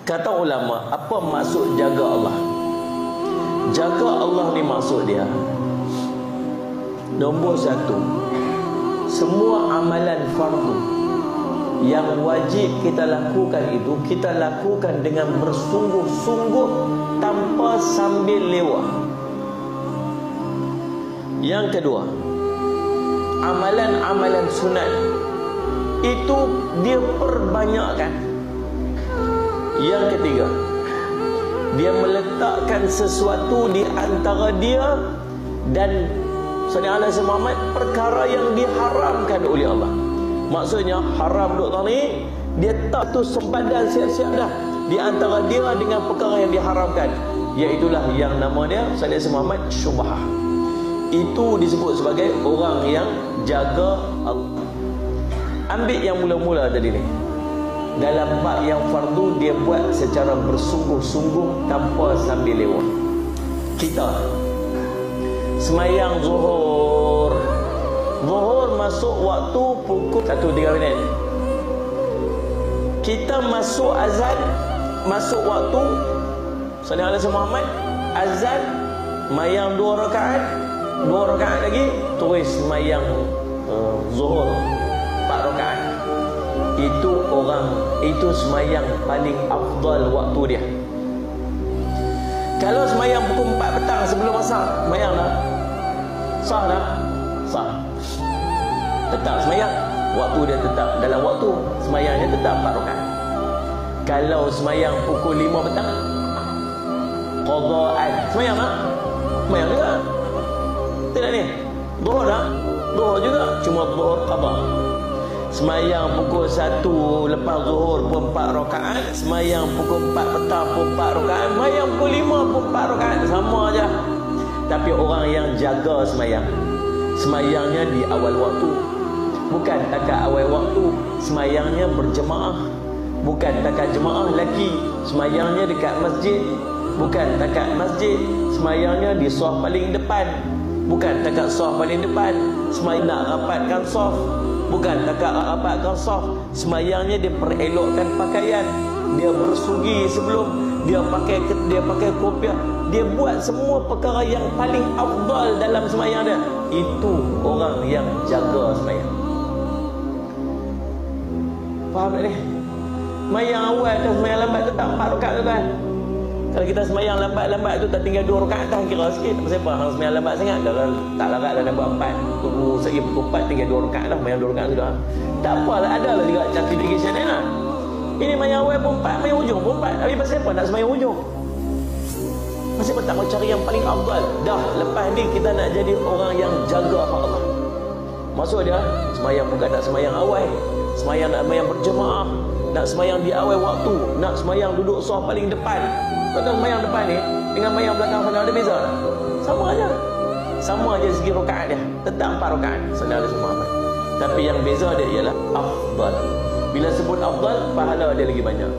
Kata ulama, apa maksud jaga Allah? Jaga Allah ni maksud dia, nombor satu, semua amalan fardu yang wajib kita lakukan itu, kita lakukan dengan bersungguh-sungguh tanpa sambil lewat. Yang kedua, amalan-amalan sunat itu dia perbanyakkan. Yang ketiga, dia meletakkan sesuatu di antara dia dan Saudara Muhammad perkara yang diharamkan oleh Allah. Maksudnya haram duk ni, dia tak tu sempadan siap-siap dah di antara dia dengan perkara yang diharamkan, iaitulah yang nama dia Saudara Muhammad syubhah. Itu disebut sebagai orang yang jaga Allah. Ambil yang mula-mula tadi ni. Dalam bab yang fardu dia buat secara bersungguh-sungguh tanpa sambil lewat. Kita semayang zuhur. Zuhur masuk waktu pukul 1:03. Kita masuk azan, masuk waktu Saudara Muhammad azan, mayang 2 rakaat, 2 rakaat lagi terus mayang zuhur 4 rakaat. Itu semayang paling afdal waktu dia. Kalau semayang pukul 4 petang sebelum asar, semayang dah sah dah? Sah. Tetap semayang, waktu dia tetap dalam waktu, semayangnya tetap 4 rakaat. Kalau semayang pukul 5 petang, qadaan, semayang tak? Semayang juga. Tidak ni? Zuhur tak? Zuhur juga, cuma zuhur qada. Semayang pukul 1 lepas zuhur pun 4 rakaat, semayang pukul 4 petang pun 4 rakaat, semayang pukul 5 pun 4 rakaat, sama aja. Tapi orang yang jaga semayang, semayangnya di awal waktu, bukan takat awal waktu, semayangnya berjemaah, bukan takat jemaah lagi, semayangnya dekat masjid, bukan takat masjid, semayangnya di saf paling depan, bukan takat saf paling depan, semayang nak rapatkan saf, bukan takat rapatkan saf, semayangnya dia perelokkan pakaian, dia bersugi sebelum, dia pakai kopiah, dia buat semua perkara yang paling afdal dalam semayang dia. Itu orang yang jaga semayang. Faham tak ni? Semayang awal dan semayang lambat tu tak 4 rakaat tu kan? Kalau kita semayang lambat-lambat tu tak tinggal 2 rakaat dah, kira sikit. Pasal apa? Hang semayang lambat sangat. Kalau tak larat dah buat 4, tunggu segi pukul 4 tinggal 2 rakaat dah, semayang 2 rakaat sudah. Tak apalah, adalah juga justification ni lah. Ini semayang awal pun 4, semayang hujung pun 4. Tapi pasal apa nak semayang hujung? Pasal apa tak mau cari yang paling afdal? Dah, lepas ni kita nak jadi orang yang jaga hak Allah. Maksud dia, semayang bukan nak semayang awal, semayang nak semayang berjemaah, nak semayang di awal waktu, nak semayang duduk saf paling depan. Kata semayang depan ni dengan semayang belakang sana ada beza tak? Sama aja. Sama aja segi rakaat dia. Tetap 4 rakaat Saudara Muhammad. Tapi yang beza dia ialah afdal. Bila sebut afdal, pahala dia lagi banyak.